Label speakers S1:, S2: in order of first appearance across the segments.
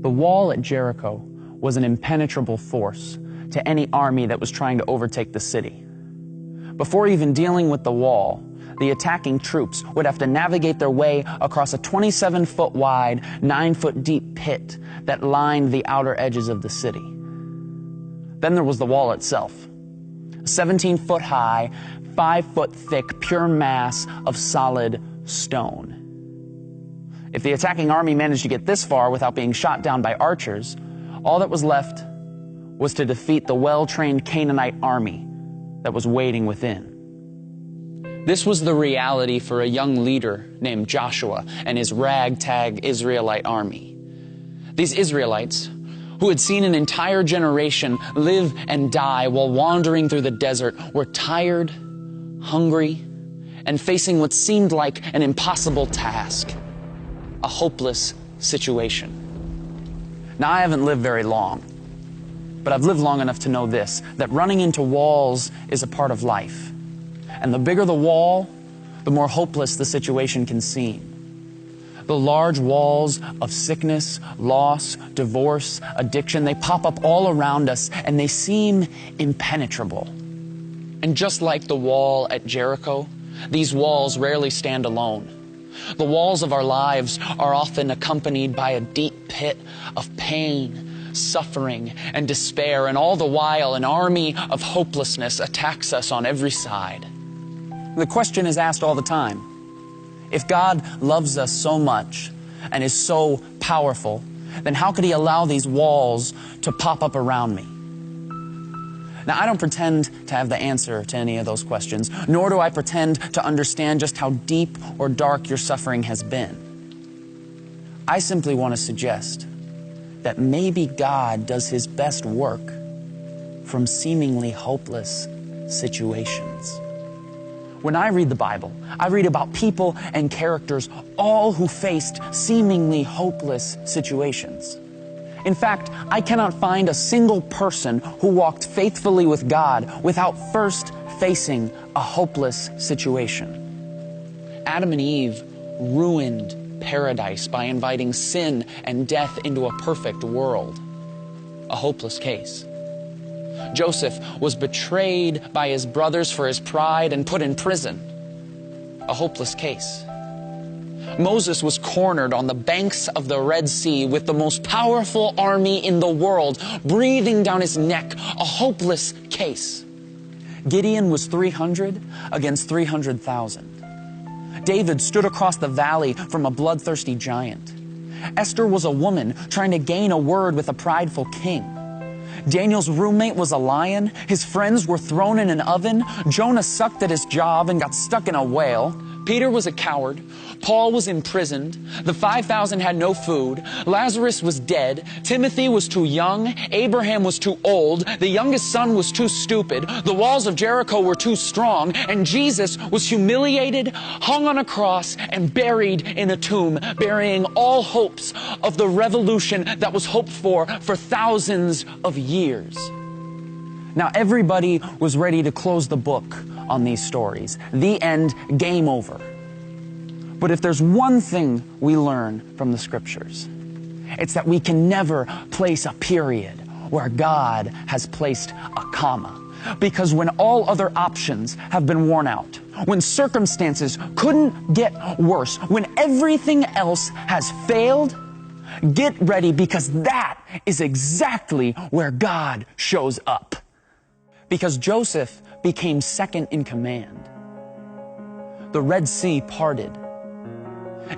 S1: The wall at Jericho was an impenetrable force to any army that was trying to overtake the city. Before even dealing with the wall, the attacking troops would have to navigate their way across a 27-foot wide, 9-foot deep pit that lined the outer edges of the city. Then there was the wall itself, a 17-foot high, 5-foot thick, pure mass of solid stone. If the attacking army managed to get this far without being shot down by archers, all that was left was to defeat the well-trained Canaanite army that was waiting within. This was the reality for a young leader named Joshua and his ragtag Israelite army. These Israelites, who had seen an entire generation live and die while wandering through the desert, were tired, hungry, and facing what seemed like an impossible task, a hopeless situation. Now, I haven't lived very long, but I've lived long enough to know this, that running into walls is a part of life. And the bigger the wall, the more hopeless the situation can seem. The large walls of sickness, loss, divorce, addiction, they pop up all around us and they seem impenetrable. And just like the wall at Jericho, these walls rarely stand alone. The walls of our lives are often accompanied by a deep pit of pain, suffering, and despair, and all the while an army of hopelessness attacks us on every side. The question is asked all the time, if God loves us so much and is so powerful, then how could He allow these walls to pop up around me? Now, I don't pretend to have the answer to any of those questions, nor do I pretend to understand just how deep or dark your suffering has been. I simply want to suggest that maybe God does His best work from seemingly hopeless situations. When I read the Bible, I read about people and characters, all who faced seemingly hopeless situations. In fact, I cannot find a single person who walked faithfully with God without first facing a hopeless situation. Adam and Eve ruined paradise by inviting sin and death into a perfect world. A hopeless case. Joseph was betrayed by his brothers for his pride and put in prison. A hopeless case. Moses was cornered on the banks of the Red Sea with the most powerful army in the world breathing down his neck. A hopeless case. Gideon was 300 against 300,000. David stood across the valley from a bloodthirsty giant. Esther was a woman trying to gain a word with a prideful king. Daniel's roommate was a lion. His friends were thrown in an oven. Jonah sucked at his job and got stuck in a whale. Peter was a coward. Paul was imprisoned. The 5,000 had no food. Lazarus was dead. Timothy was too young. Abraham was too old. The youngest son was too stupid. The walls of Jericho were too strong. And Jesus was humiliated, hung on a cross, and buried in a tomb, burying all hopes of the revolution that was hoped for thousands of years. Now, everybody was ready to close the book on these stories. The end, game over. But if there's one thing we learn from the Scriptures, it's that we can never place a period where God has placed a comma. Because when all other options have been worn out, when circumstances couldn't get worse, when everything else has failed, get ready, because that is exactly where God shows up. Because Joseph became second in command. The Red Sea parted.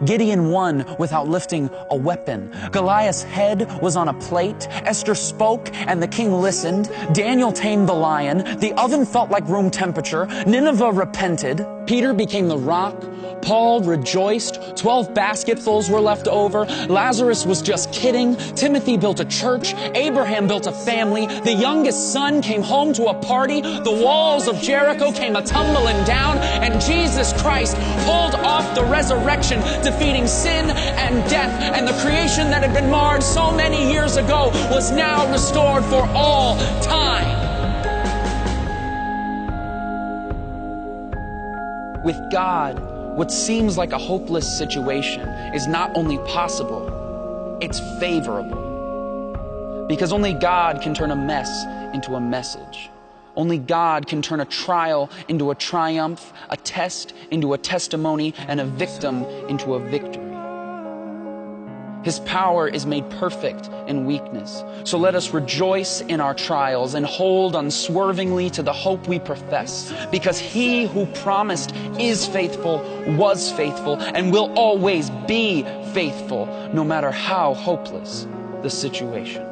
S1: Gideon won without lifting a weapon. Goliath's head was on a plate. Esther spoke and the king listened. Daniel tamed the lion. The oven felt like room temperature. Nineveh repented. Peter became the rock. Paul rejoiced. 12 basketfuls were left over. Lazarus was just kidding. Timothy built a church. Abraham built a family. The youngest son came home to a party. The walls of Jericho came a-tumbling down. And Jesus Christ pulled off the resurrection, defeating sin and death. And the creation that had been marred so many years ago was now restored for all time. With God, what seems like a hopeless situation is not only possible, it's favorable. Because only God can turn a mess into a message. Only God can turn a trial into a triumph, a test into a testimony, and a victim into a victory. His power is made perfect in weakness. So let us rejoice in our trials and hold unswervingly to the hope we profess, because He who promised is faithful, was faithful, and will always be faithful, no matter how hopeless the situation.